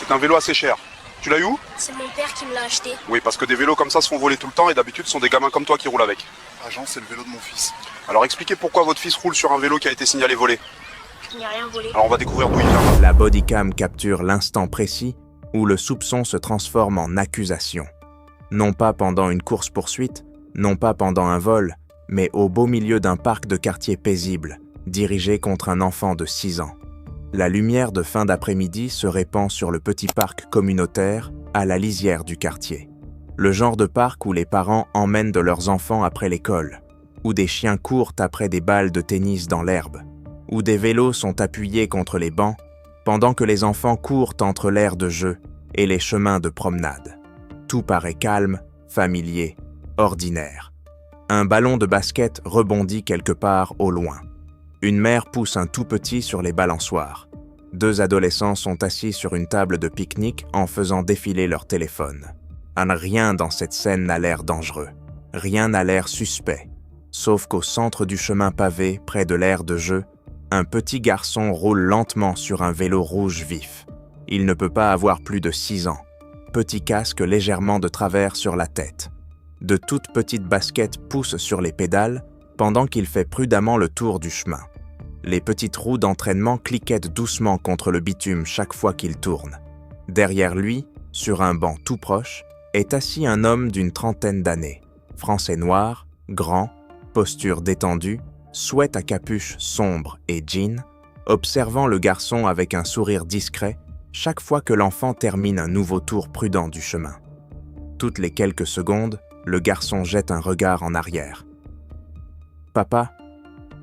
C'est un vélo assez cher. Tu l'as eu où? C'est mon père qui me l'a acheté. Oui, parce que des vélos comme ça se font voler tout le temps et d'habitude ce sont des gamins comme toi qui roulent avec. Agent, c'est le vélo de mon fils. Alors expliquez pourquoi votre fils roule sur un vélo qui a été signalé volé. Je n'ai rien volé. Alors on va découvrir d'où il vient. La bodycam capture l'instant précis où le soupçon se transforme en accusation. Non pas pendant une course-poursuite, non pas pendant un vol, mais au beau milieu d'un parc de quartier paisible, dirigé contre un enfant de 6 ans. La lumière de fin d'après-midi se répand sur le petit parc communautaire à la lisière du quartier. Le genre de parc où les parents emmènent de leurs enfants après l'école, où des chiens courent après des balles de tennis dans l'herbe, où des vélos sont appuyés contre les bancs, pendant que les enfants courent entre l'aire de jeu et les chemins de promenade. Tout paraît calme, familier, ordinaire. Un ballon de basket rebondit quelque part au loin. Une mère pousse un tout petit sur les balançoires. 2 adolescents sont assis sur une table de pique-nique en faisant défiler leur téléphone. Rien dans cette scène n'a l'air dangereux. Rien n'a l'air suspect. Sauf qu'au centre du chemin pavé, près de l'aire de jeu, un petit garçon roule lentement sur un vélo rouge vif. Il ne peut pas avoir plus de 6 ans. Petit casque légèrement de travers sur la tête. De toutes petites baskets poussent sur les pédales pendant qu'il fait prudemment le tour du chemin. Les petites roues d'entraînement cliquettent doucement contre le bitume chaque fois qu'il tourne. Derrière lui, sur un banc tout proche, est assis un homme d'une trentaine d'années. Français noir, grand, posture détendue, sweat à capuche sombre et jean, observant le garçon avec un sourire discret chaque fois que l'enfant termine un nouveau tour prudent du chemin. Toutes les quelques secondes, le garçon jette un regard en arrière. « Papa,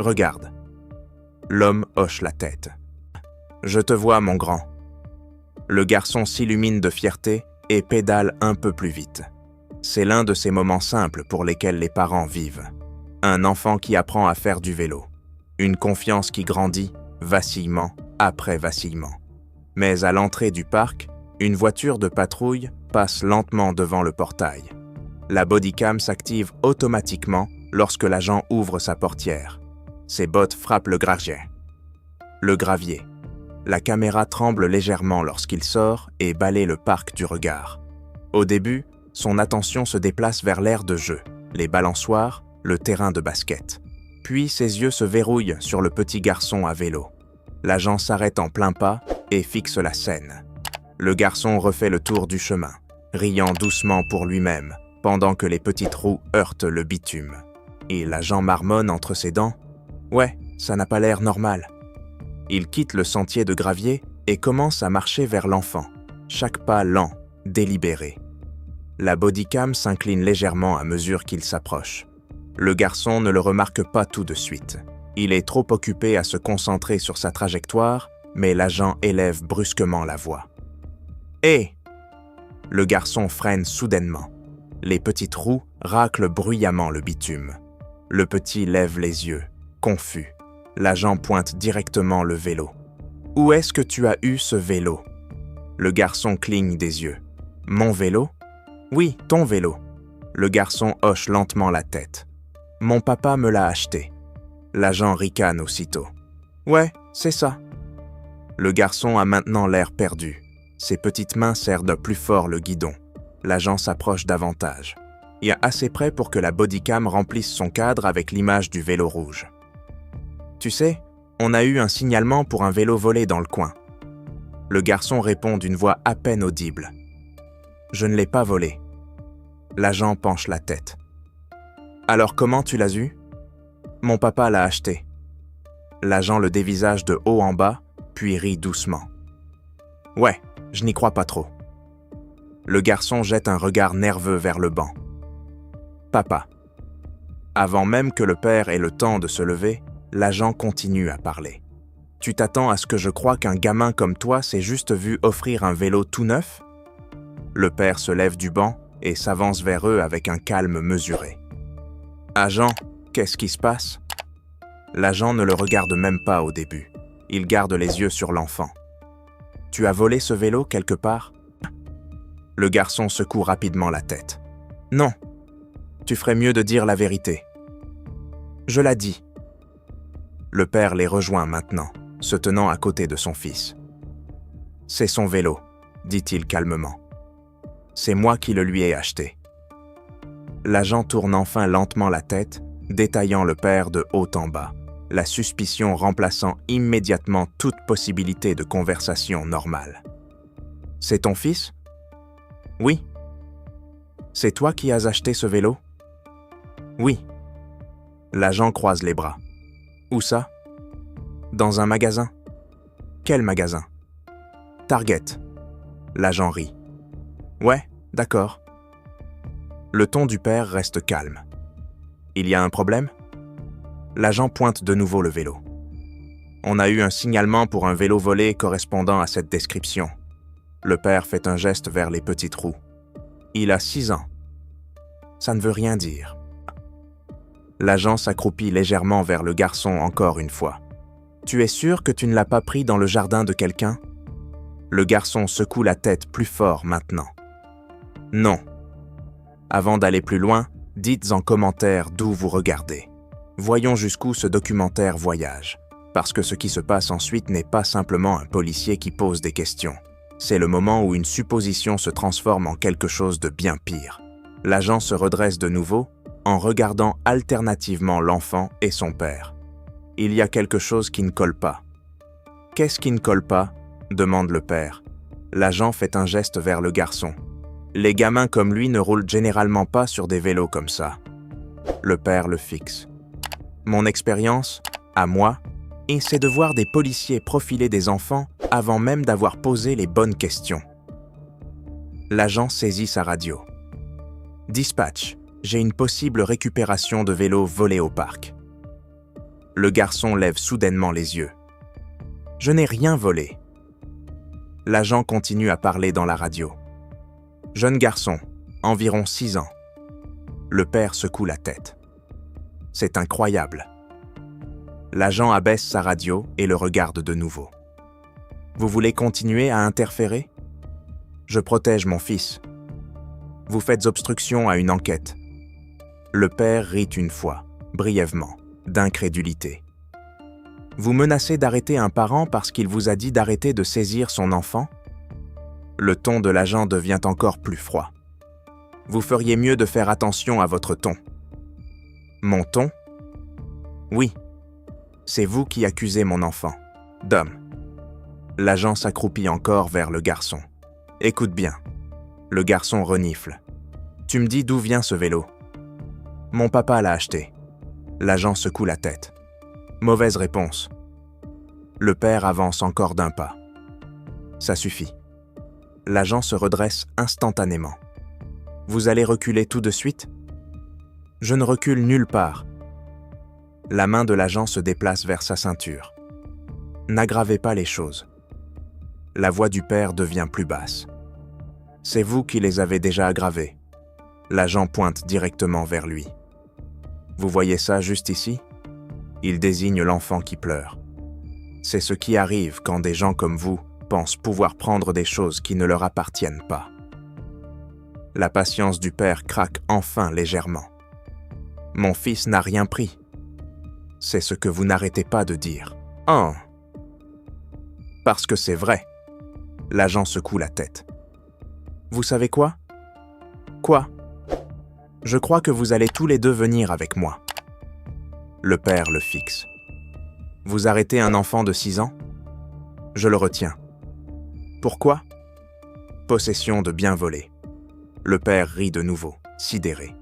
regarde. » L'homme hoche la tête. « Je te vois, mon grand. » Le garçon s'illumine de fierté et pédale un peu plus vite. C'est l'un de ces moments simples pour lesquels les parents vivent. Un enfant qui apprend à faire du vélo. Une confiance qui grandit, vacillement après vacillement. Mais à l'entrée du parc, une voiture de patrouille passe lentement devant le portail. La bodycam s'active automatiquement lorsque l'agent ouvre sa portière. Ses bottes frappent le gravier. La caméra tremble légèrement lorsqu'il sort et balaie le parc du regard. Au début, son attention se déplace vers l'aire de jeu, les balançoires, le terrain de basket. Puis ses yeux se verrouillent sur le petit garçon à vélo. L'agent s'arrête en plein pas et fixe la scène. Le garçon refait le tour du chemin, riant doucement pour lui-même, pendant que les petites roues heurtent le bitume. Et l'agent marmonne entre ses dents. « Ouais, ça n'a pas l'air normal. » Il quitte le sentier de gravier et commence à marcher vers l'enfant, chaque pas lent, délibéré. La bodycam s'incline légèrement à mesure qu'il s'approche. Le garçon ne le remarque pas tout de suite. Il est trop occupé à se concentrer sur sa trajectoire, mais l'agent élève brusquement la voix. « Hé !» Le garçon freine soudainement. Les petites roues raclent bruyamment le bitume. Le petit lève les yeux, confus. L'agent pointe directement le vélo. « Où est-ce que tu as eu ce vélo ?» Le garçon cligne des yeux. « Mon vélo ?»« Oui, ton vélo. » Le garçon hoche lentement la tête. « Mon papa me l'a acheté. » L'agent ricane aussitôt. « Ouais, c'est ça. » Le garçon a maintenant l'air perdu. Ses petites mains serrent plus fort le guidon. L'agent s'approche davantage. Il est assez près pour que la bodycam remplisse son cadre avec l'image du vélo rouge. « Tu sais, on a eu un signalement pour un vélo volé dans le coin. » Le garçon répond d'une voix à peine audible. « Je ne l'ai pas volé. » L'agent penche la tête. « Alors comment tu l'as eu ? » « Mon papa l'a acheté. » L'agent le dévisage de haut en bas, puis rit doucement. « Ouais, je n'y crois pas trop. » Le garçon jette un regard nerveux vers le banc. « Papa. » Avant même que le père ait le temps de se lever, l'agent continue à parler. « Tu t'attends à ce que je croie qu'un gamin comme toi s'est juste vu offrir un vélo tout neuf ?» Le père se lève du banc et s'avance vers eux avec un calme mesuré. « Agent, qu'est-ce qui se passe ?» L'agent ne le regarde même pas au début. Il garde les yeux sur l'enfant. « Tu as volé ce vélo quelque part ?» Le garçon secoue rapidement la tête. « Non. Tu ferais mieux de dire la vérité. »« Je l'ai dit. » Le père les rejoint maintenant, se tenant à côté de son fils. « C'est son vélo, » dit-il calmement. C'est moi qui le lui ai acheté. L'agent tourne enfin lentement la tête, détaillant le père de haut en bas, la suspicion remplaçant immédiatement toute possibilité de conversation normale. C'est ton fils? Oui. C'est toi qui as acheté ce vélo? Oui. L'agent croise les bras. Où ça? Dans un magasin. Quel magasin? Target. L'agent rit. Ouais, d'accord. Le ton du père reste calme. Il y a un problème? L'agent pointe de nouveau le vélo. On a eu un signalement pour un vélo volé correspondant à cette description. Le père fait un geste vers les petites roues. Il a 6 ans. Ça ne veut rien dire. L'agent s'accroupit légèrement vers le garçon encore une fois. Tu es sûr que tu ne l'as pas pris dans le jardin de quelqu'un? Le garçon secoue la tête plus fort maintenant. Non. Avant d'aller plus loin, dites en commentaire d'où vous regardez. Voyons jusqu'où ce documentaire voyage, parce que ce qui se passe ensuite n'est pas simplement un policier qui pose des questions. C'est le moment où une supposition se transforme en quelque chose de bien pire. L'agent se redresse de nouveau en regardant alternativement l'enfant et son père. Il y a quelque chose qui ne colle pas. Qu'est-ce qui ne colle pas? Demande le père. L'agent fait un geste vers le garçon. Les gamins comme lui ne roulent généralement pas sur des vélos comme ça. Le père le fixe. Mon expérience, à moi, et c'est de voir des policiers profiler des enfants avant même d'avoir posé les bonnes questions. L'agent saisit sa radio. Dispatch, j'ai une possible récupération de vélos volés au parc. Le garçon lève soudainement les yeux. Je n'ai rien volé. L'agent continue à parler dans la radio. Jeune garçon, environ 6 ans. Le père secoue la tête. C'est incroyable. L'agent abaisse sa radio et le regarde de nouveau. Vous voulez continuer à interférer? Je protège mon fils. Vous faites obstruction à une enquête. Le père rit une fois, brièvement, d'incrédulité. Vous menacez d'arrêter un parent parce qu'il vous a dit d'arrêter de saisir son enfant? Le ton de l'agent devient encore plus froid. Vous feriez mieux de faire attention à votre ton. Mon ton? Oui. C'est vous qui accusez mon enfant. Dom. L'agent s'accroupit encore vers le garçon. Écoute bien. Le garçon renifle. Tu me dis d'où vient ce vélo? Mon papa l'a acheté. L'agent secoue la tête. Mauvaise réponse. Le père avance encore d'un pas. Ça suffit. L'agent se redresse instantanément. Vous allez reculer tout de suite? Je ne recule nulle part. La main de l'agent se déplace vers sa ceinture. N'aggravez pas les choses. La voix du père devient plus basse. C'est vous qui les avez déjà aggravées. L'agent pointe directement vers lui. Vous voyez ça juste ici? Il désigne l'enfant qui pleure. C'est ce qui arrive quand des gens comme vous pensent pouvoir prendre des choses qui ne leur appartiennent pas. La patience du père craque enfin légèrement. Mon fils n'a rien pris. C'est ce que vous n'arrêtez pas de dire. Oh! Parce que c'est vrai. L'agent secoue la tête. Vous savez quoi? Quoi? Je crois que vous allez tous les deux venir avec moi. Le père le fixe. Vous arrêtez un enfant de 6 ans? Je le retiens. Pourquoi? Possession de biens volés. Le père rit de nouveau, sidéré.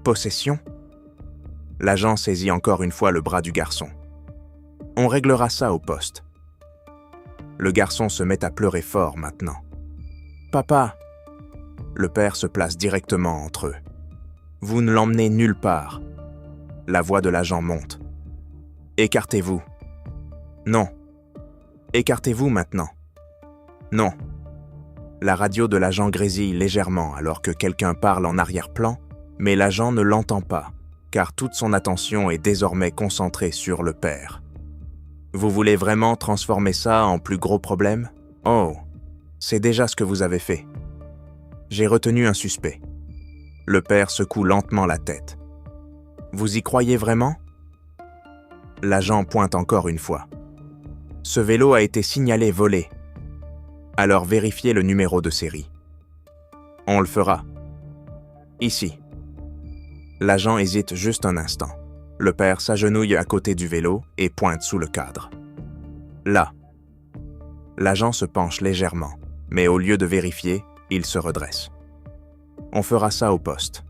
Possession? L'agent saisit encore une fois le bras du garçon. On réglera ça au poste. Le garçon se met à pleurer fort maintenant. Papa! Le père se place directement entre eux. Vous ne l'emmenez nulle part. La voix de l'agent monte. Écartez-vous. Non. Écartez-vous maintenant. Non. La radio de l'agent grésille légèrement alors que quelqu'un parle en arrière-plan, mais l'agent ne l'entend pas, car toute son attention est désormais concentrée sur le père. Vous voulez vraiment transformer ça en plus gros problème? Oh, c'est déjà ce que vous avez fait. J'ai retenu un suspect. Le père secoue lentement la tête. Vous y croyez vraiment? L'agent pointe encore une fois. Ce vélo a été signalé volé. Alors vérifiez le numéro de série. On le fera. Ici. L'agent hésite juste un instant. Le père s'agenouille à côté du vélo et pointe sous le cadre. Là. L'agent se penche légèrement, mais au lieu de vérifier, il se redresse. On fera ça au poste.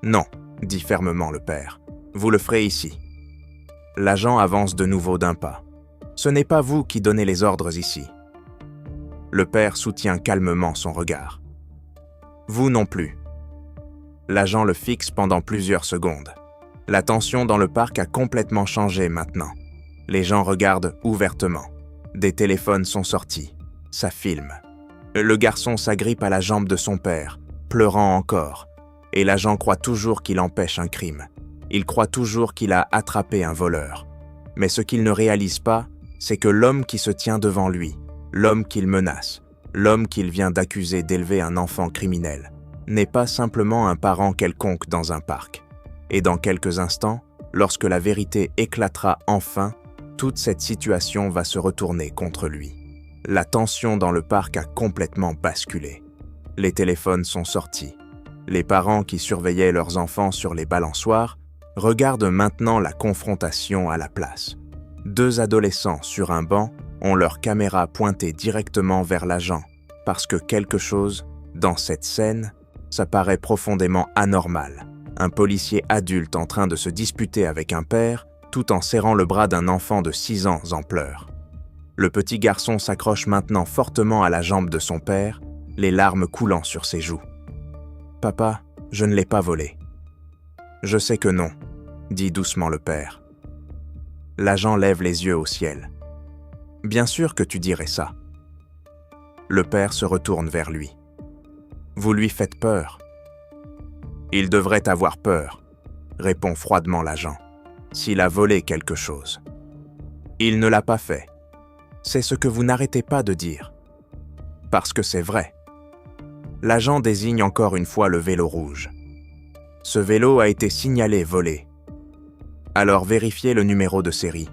Non, dit fermement le père. Vous le ferez ici. L'agent avance de nouveau d'un pas. Ce n'est pas vous qui donnez les ordres ici. Le père soutient calmement son regard. Vous non plus. L'agent le fixe pendant plusieurs secondes. La tension dans le parc a complètement changé maintenant. Les gens regardent ouvertement. Des téléphones sont sortis. Ça filme. Le garçon s'agrippe à la jambe de son père, pleurant encore. Et l'agent croit toujours qu'il empêche un crime. Il croit toujours qu'il a attrapé un voleur. Mais ce qu'il ne réalise pas, c'est que l'homme qui se tient devant lui, l'homme qu'il menace, l'homme qu'il vient d'accuser d'élever un enfant criminel, n'est pas simplement un parent quelconque dans un parc. Et dans quelques instants, lorsque la vérité éclatera enfin, toute cette situation va se retourner contre lui. La tension dans le parc a complètement basculé. Les téléphones sont sortis. Les parents qui surveillaient leurs enfants sur les balançoires regardent maintenant la confrontation à la place. 2 adolescents sur un banc ont leur caméra pointée directement vers l'agent, parce que quelque chose, dans cette scène, ça paraît profondément anormal. Un policier adulte en train de se disputer avec un père, tout en serrant le bras d'un enfant de 6 ans en pleurs. Le petit garçon s'accroche maintenant fortement à la jambe de son père, les larmes coulant sur ses joues. « Papa, je ne l'ai pas volé. »« Je sais que non, » dit doucement le père. L'agent lève les yeux au ciel. « Bien sûr que tu dirais ça. » Le père se retourne vers lui. « Vous lui faites peur. »« Il devrait avoir peur, » répond froidement l'agent, « s'il a volé quelque chose. » Il ne l'a pas fait. C'est ce que vous n'arrêtez pas de dire. Parce que c'est vrai. L'agent désigne encore une fois le vélo rouge. Ce vélo a été signalé volé. Alors vérifiez le numéro de série.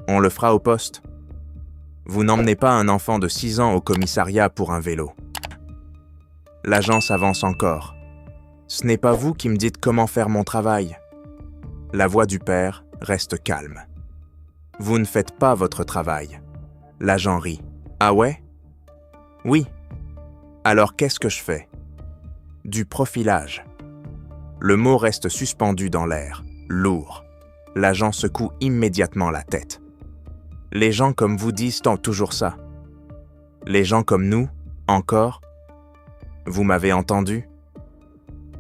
On le fera au poste. Vous n'emmenez pas un enfant de 6 ans au commissariat pour un vélo. L'agent s'avance encore. Ce n'est pas vous qui me dites comment faire mon travail. La voix du père reste calme. Vous ne faites pas votre travail. L'agent rit. Ah ouais? Oui. Alors qu'est-ce que je fais? Du profilage. Le mot reste suspendu dans l'air, lourd. L'agent secoue immédiatement la tête. Les gens comme vous disent toujours ça. Les gens comme nous, encore? Vous m'avez entendu?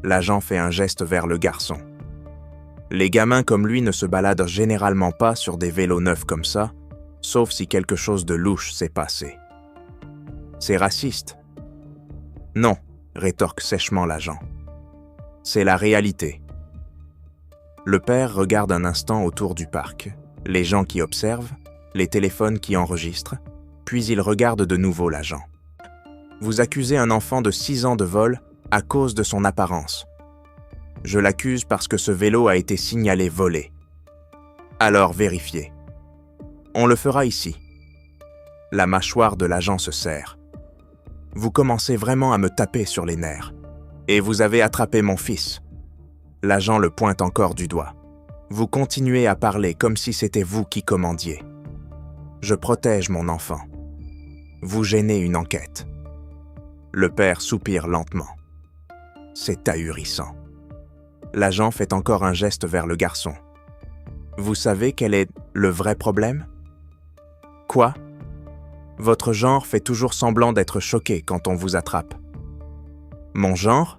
L'agent fait un geste vers le garçon. Les gamins comme lui ne se baladent généralement pas sur des vélos neufs comme ça, sauf si quelque chose de louche s'est passé. C'est raciste. Non, rétorque sèchement l'agent. C'est la réalité. Le père regarde un instant autour du parc, les gens qui observent, les téléphones qui enregistrent, puis il regarde de nouveau l'agent. Vous accusez un enfant de 6 ans de vol à cause de son apparence. Je l'accuse parce que ce vélo a été signalé volé. Alors vérifiez. On le fera ici. La mâchoire de l'agent se serre. Vous commencez vraiment à me taper sur les nerfs. Et vous avez attrapé mon fils. L'agent le pointe encore du doigt. Vous continuez à parler comme si c'était vous qui commandiez. Je protège mon enfant. Vous gênez une enquête. Le père soupire lentement. C'est ahurissant. L'agent fait encore un geste vers le garçon. Vous savez quel est le vrai problème? Quoi? Votre genre fait toujours semblant d'être choqué quand on vous attrape. Mon genre?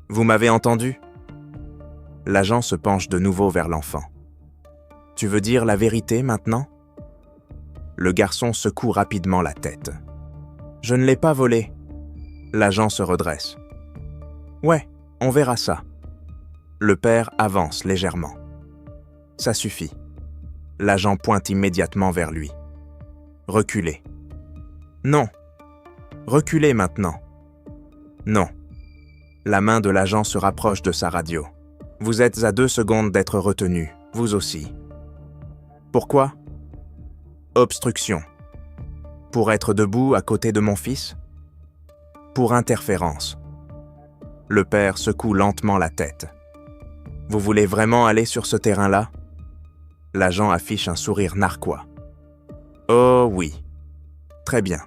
Vous m'avez entendu? L'agent se penche de nouveau vers l'enfant. Tu veux dire la vérité maintenant? Le garçon secoue rapidement la tête. Je ne l'ai pas volé. L'agent se redresse. Ouais, on verra ça. Le père avance légèrement. Ça suffit. L'agent pointe immédiatement vers lui. Reculez. Non. Reculez maintenant. Non. La main de l'agent se rapproche de sa radio. Vous êtes à 2 secondes d'être retenu, vous aussi. Pourquoi? Obstruction. Pour être debout à côté de mon fils? Pour interférence. Le père secoue lentement la tête. Vous voulez vraiment aller sur ce terrain-là? L'agent affiche un sourire narquois. Oh oui. Très bien.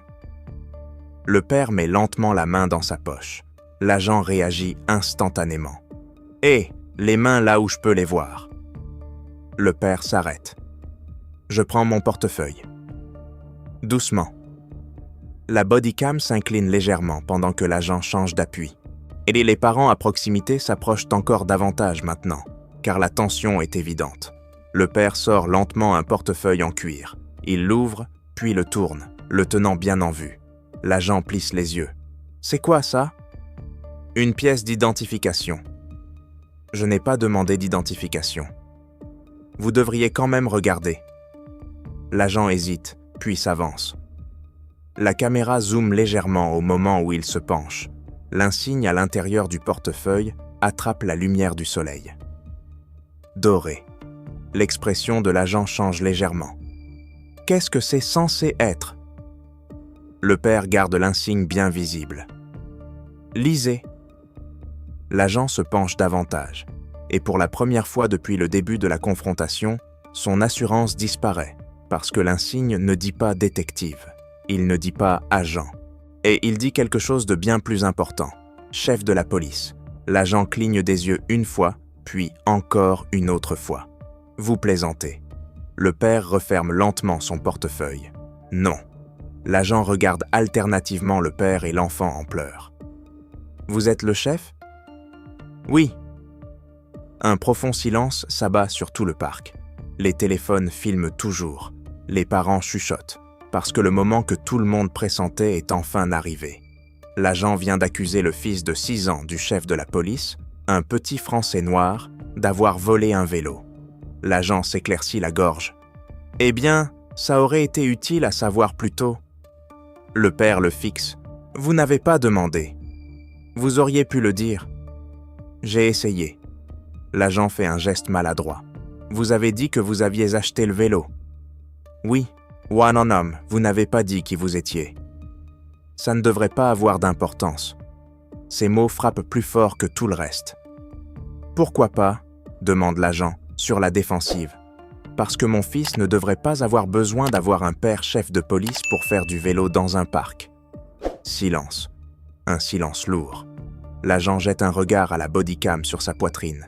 Le père met lentement la main dans sa poche. L'agent réagit instantanément. Hé, les mains là où je peux les voir. Le père s'arrête. Je prends mon portefeuille. Doucement. La bodycam s'incline légèrement pendant que l'agent change d'appui. Et les parents à proximité s'approchent encore davantage maintenant, car la tension est évidente. Le père sort lentement un portefeuille en cuir. Il l'ouvre, puis le tourne, le tenant bien en vue. L'agent plisse les yeux. C'est quoi ça? Une pièce d'identification. Je n'ai pas demandé d'identification. Vous devriez quand même regarder. L'agent hésite, puis s'avance. La caméra zoome légèrement au moment où il se penche. L'insigne à l'intérieur du portefeuille attrape la lumière du soleil. Doré. L'expression de l'agent change légèrement. Qu'est-ce que c'est censé être? Le père garde l'insigne bien visible. Lisez. L'agent se penche davantage, et pour la première fois depuis le début de la confrontation, son assurance disparaît, parce que l'insigne ne dit pas détective, il ne dit pas agent. Et il dit quelque chose de bien plus important. Chef de la police. L'agent cligne des yeux une fois, puis encore une autre fois. Vous plaisantez. Le père referme lentement son portefeuille. Non. L'agent regarde alternativement le père et l'enfant en pleurs. Vous êtes le chef? Oui. Un profond silence s'abat sur tout le parc. Les téléphones filment toujours. Les parents chuchotent. Parce que le moment que tout le monde pressentait est enfin arrivé. L'agent vient d'accuser le fils de 6 ans du chef de la police, un petit Français noir, d'avoir volé un vélo. L'agent s'éclaircit la gorge. « Eh bien, ça aurait été utile à savoir plus tôt. » Le père le fixe. « Vous n'avez pas demandé. Vous auriez pu le dire. » J'ai essayé. L'agent fait un geste maladroit. « Vous avez dit que vous aviez acheté le vélo. » Oui. One en homme, vous n'avez pas dit qui vous étiez. Ça ne devrait pas avoir d'importance. Ces mots frappent plus fort que tout le reste. Pourquoi pas? Demande l'agent, sur la défensive. Parce que mon fils ne devrait pas avoir besoin d'avoir un père chef de police pour faire du vélo dans un parc. Silence. Un silence lourd. L'agent jette un regard à la bodycam sur sa poitrine.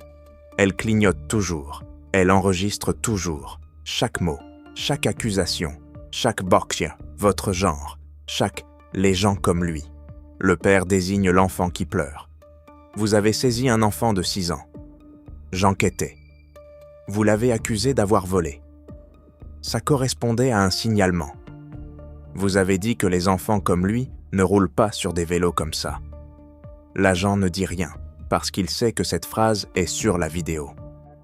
Elle clignote toujours. Elle enregistre toujours. Chaque mot, chaque accusation. Chaque Borgia, votre genre, chaque les gens comme lui. Le père désigne l'enfant qui pleure. Vous avez saisi un enfant de 6 ans. J'enquêtais. Vous l'avez accusé d'avoir volé. Ça correspondait à un signalement. Vous avez dit que les enfants comme lui ne roulent pas sur des vélos comme ça. L'agent ne dit rien, parce qu'il sait que cette phrase est sur la vidéo.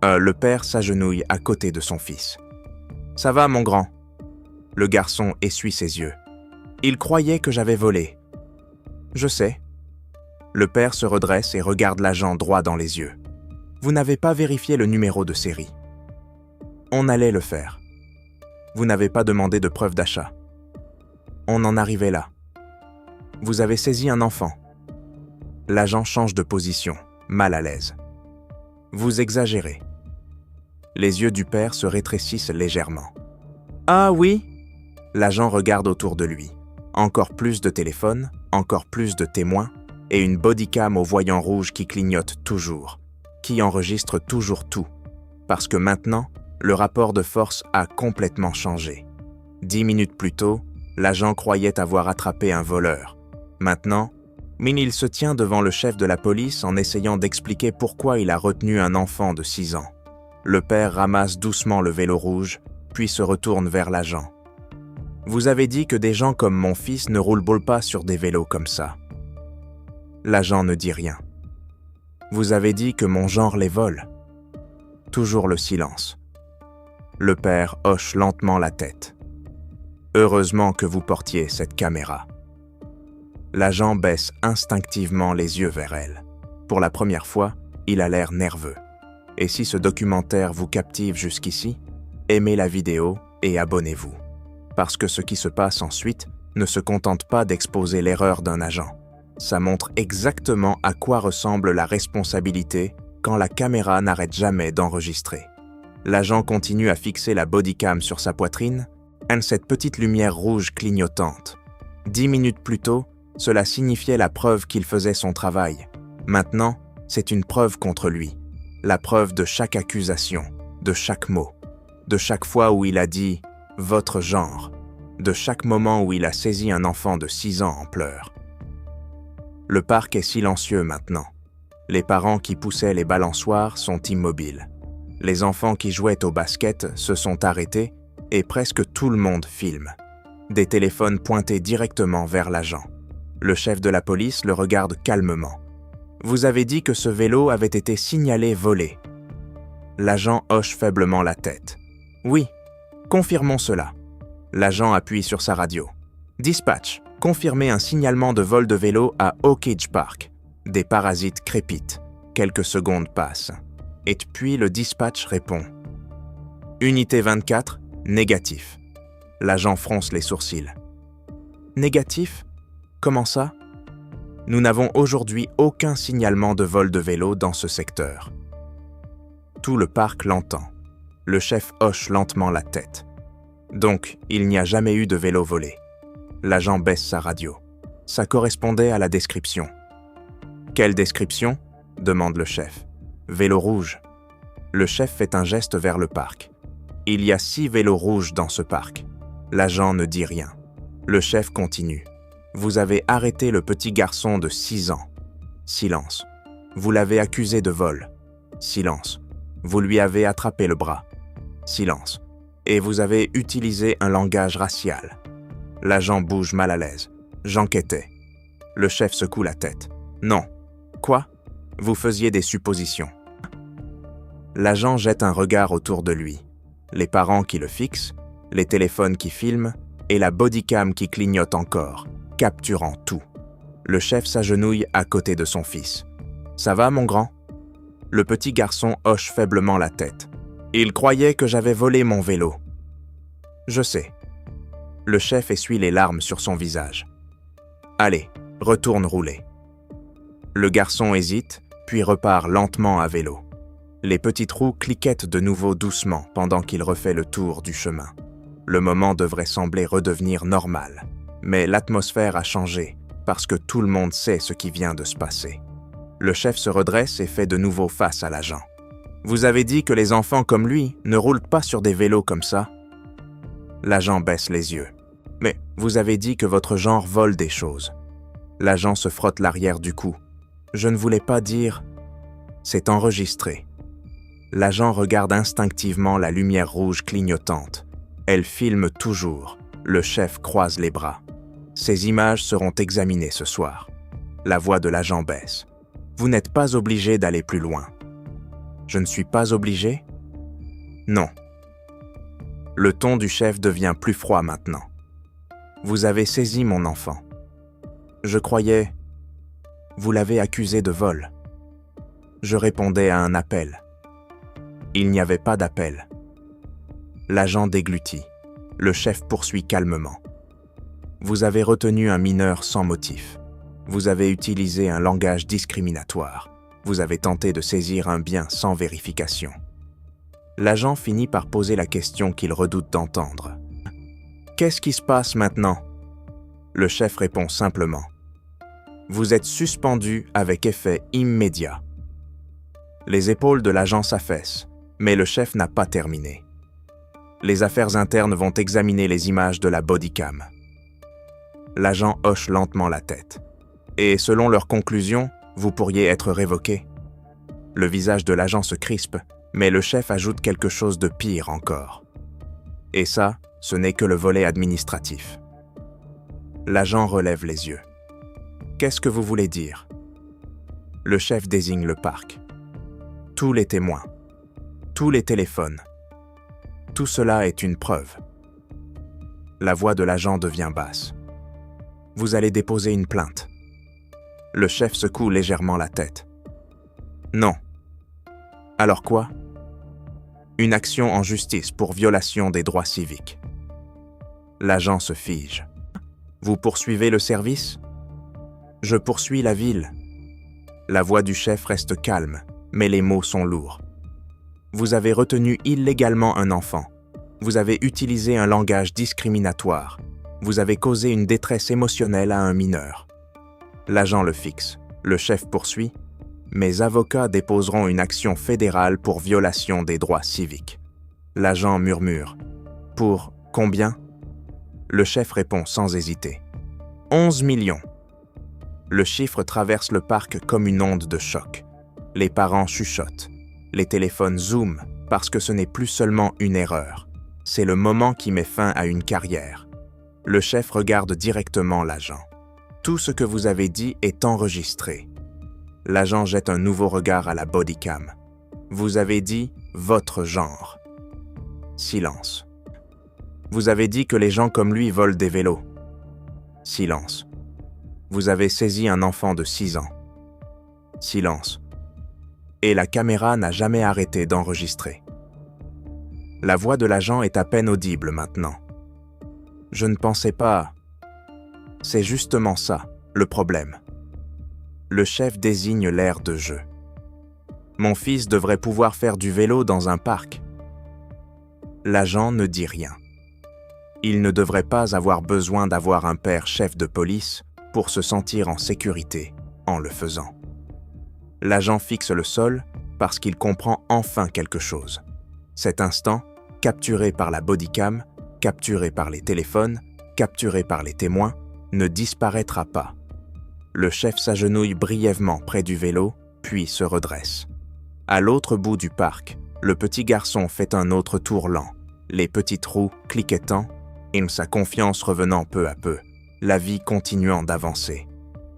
Le père s'agenouille à côté de son fils. Ça va, mon grand? Le garçon essuie ses yeux. Il croyait que j'avais volé. Je sais. Le père se redresse et regarde l'agent droit dans les yeux. Vous n'avez pas vérifié le numéro de série. On allait le faire. Vous n'avez pas demandé de preuve d'achat. On en arrivait là. Vous avez saisi un enfant. L'agent change de position, mal à l'aise. Vous exagérez. Les yeux du père se rétrécissent légèrement. Ah oui? L'agent regarde autour de lui. Encore plus de téléphones, encore plus de témoins, et une bodycam au voyant rouge qui clignote toujours, qui enregistre toujours tout. Parce que maintenant, le rapport de force a complètement changé. 10 minutes plus tôt, l'agent croyait avoir attrapé un voleur. Maintenant, il se tient devant le chef de la police en essayant d'expliquer pourquoi il a retenu un enfant de 6 ans. Le père ramasse doucement le vélo rouge, puis se retourne vers l'agent. Vous avez dit que des gens comme mon fils ne roulent pas sur des vélos comme ça. L'agent ne dit rien. Vous avez dit que mon genre les vole. Toujours le silence. Le père hoche lentement la tête. Heureusement que vous portiez cette caméra. L'agent baisse instinctivement les yeux vers elle. Pour la première fois, il a l'air nerveux. Et si ce documentaire vous captive jusqu'ici, aimez la vidéo et abonnez-vous. Parce que ce qui se passe ensuite ne se contente pas d'exposer l'erreur d'un agent. Ça montre exactement à quoi ressemble la responsabilité quand la caméra n'arrête jamais d'enregistrer. L'agent continue à fixer la bodycam sur sa poitrine, cette petite lumière rouge clignotante. 10 minutes plus tôt, cela signifiait la preuve qu'il faisait son travail. Maintenant, c'est une preuve contre lui. La preuve de chaque accusation, de chaque mot, de chaque fois où il a dit « votre genre », de chaque moment où il a saisi un enfant de 6 ans en pleurs. Le parc est silencieux maintenant. Les parents qui poussaient les balançoires sont immobiles. Les enfants qui jouaient au basket se sont arrêtés et presque tout le monde filme. Des téléphones pointés directement vers l'agent. Le chef de la police le regarde calmement. « Vous avez dit que ce vélo avait été signalé volé. » L'agent hoche faiblement la tête. « Oui, confirmons cela. » L'agent appuie sur sa radio. « Dispatch, confirmez un signalement de vol de vélo à Oak Ridge Park. » Des parasites crépitent. Quelques secondes passent. Et puis le dispatch répond. « Unité 24, négatif. » L'agent fronce les sourcils. « Négatif ? Comment ça ? Nous n'avons aujourd'hui aucun signalement de vol de vélo dans ce secteur. » Tout le parc l'entend. Le chef hoche lentement la tête. Donc, il n'y a jamais eu de vélo volé. L'agent baisse sa radio. Ça correspondait à la description. « Quelle description ? » demande le chef. « Vélo rouge. » Le chef fait un geste vers le parc. « Il y a 6 vélos rouges dans ce parc. » L'agent ne dit rien. Le chef continue. « Vous avez arrêté le petit garçon de 6 ans. » Silence. « Vous l'avez accusé de vol. » Silence. « Vous lui avez attrapé le bras. » Silence. « Et vous avez utilisé un langage racial. » L'agent bouge mal à l'aise. « J'enquêtais. » Le chef secoue la tête. « Non. » « Quoi ? Vous faisiez des suppositions. » L'agent jette un regard autour de lui. Les parents qui le fixent, les téléphones qui filment et la bodycam qui clignote encore, capturant tout. Le chef s'agenouille à côté de son fils. « Ça va, mon grand ?» Le petit garçon hoche faiblement la tête. « Il croyait que j'avais volé mon vélo. » « Je sais. » Le chef essuie les larmes sur son visage. « Allez, retourne rouler. » Le garçon hésite, puis repart lentement à vélo. Les petites roues cliquettent de nouveau doucement pendant qu'il refait le tour du chemin. Le moment devrait sembler redevenir normal, mais l'atmosphère a changé parce que tout le monde sait ce qui vient de se passer. Le chef se redresse et fait de nouveau face à l'agent. « Vous avez dit que les enfants comme lui ne roulent pas sur des vélos comme ça ?» L'agent baisse les yeux. « Mais vous avez dit que votre genre vole des choses. » L'agent se frotte l'arrière du cou. « Je ne voulais pas dire... » C'est enregistré. L'agent regarde instinctivement la lumière rouge clignotante. Elle filme toujours. Le chef croise les bras. Ces images seront examinées ce soir. La voix de l'agent baisse. « Vous n'êtes pas obligé d'aller plus loin. » « Je ne suis pas obligé ? » « Non. » Le ton du chef devient plus froid maintenant. « Vous avez saisi mon enfant. Je croyais... Vous l'avez accusé de vol. Je répondais à un appel. Il n'y avait pas d'appel. » L'agent déglutit. Le chef poursuit calmement. « Vous avez retenu un mineur sans motif. Vous avez utilisé un langage discriminatoire. Vous avez tenté de saisir un bien sans vérification. » L'agent finit par poser la question qu'il redoute d'entendre. « Qu'est-ce qui se passe maintenant ?» Le chef répond simplement. « Vous êtes suspendu avec effet immédiat. » Les épaules de l'agent s'affaissent, mais le chef n'a pas terminé. Les affaires internes vont examiner les images de la bodycam. L'agent hoche lentement la tête. Et selon leurs conclusions, vous pourriez être révoqué. Le visage de l'agent se crispe, mais le chef ajoute quelque chose de pire encore. Et ça, ce n'est que le volet administratif. L'agent relève les yeux. Qu'est-ce que vous voulez dire ? Le chef désigne le parc. Tous les témoins, tous les téléphones. Tout cela est une preuve. La voix de l'agent devient basse. Vous allez déposer une plainte. Le chef secoue légèrement la tête. Non. Alors quoi ? Une action en justice pour violation des droits civiques. L'agent se fige. Vous poursuivez le service? Je poursuis la ville. La voix du chef reste calme, mais les mots sont lourds. Vous avez retenu illégalement un enfant. Vous avez utilisé un langage discriminatoire. Vous avez causé une détresse émotionnelle à un mineur. L'agent le fixe. Le chef poursuit. Mes avocats déposeront une action fédérale pour violation des droits civiques. L'agent murmure. Pour combien? Le chef répond sans hésiter. 11 millions. Le chiffre traverse le parc comme une onde de choc. Les parents chuchotent. Les téléphones zooment parce que ce n'est plus seulement une erreur. C'est le moment qui met fin à une carrière. Le chef regarde directement l'agent. Tout ce que vous avez dit est enregistré. L'agent jette un nouveau regard à la bodycam. Vous avez dit « votre genre ». Silence. Vous avez dit que les gens comme lui volent des vélos. Silence. Vous avez saisi un enfant de 6 ans. Silence. Et la caméra n'a jamais arrêté d'enregistrer. La voix de l'agent est à peine audible maintenant. Je ne pensais pas... C'est justement ça, le problème. Le chef désigne l'aire de jeu. Mon fils devrait pouvoir faire du vélo dans un parc. L'agent ne dit rien. Il ne devrait pas avoir besoin d'avoir un père chef de police pour se sentir en sécurité en le faisant. L'agent fixe le sol parce qu'il comprend enfin quelque chose. Cet instant, capturé par la bodycam, capturé par les téléphones, capturé par les témoins, ne disparaîtra pas. Le chef s'agenouille brièvement près du vélo, puis se redresse. À l'autre bout du parc, le petit garçon fait un autre tour lent, les petites roues cliquettant, et sa confiance revenant peu à peu, la vie continuant d'avancer.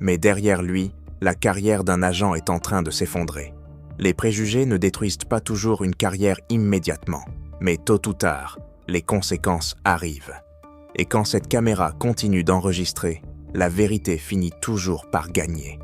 Mais derrière lui, la carrière d'un agent est en train de s'effondrer. Les préjugés ne détruisent pas toujours une carrière immédiatement, mais tôt ou tard, les conséquences arrivent. Et quand cette caméra continue d'enregistrer, la vérité finit toujours par gagner.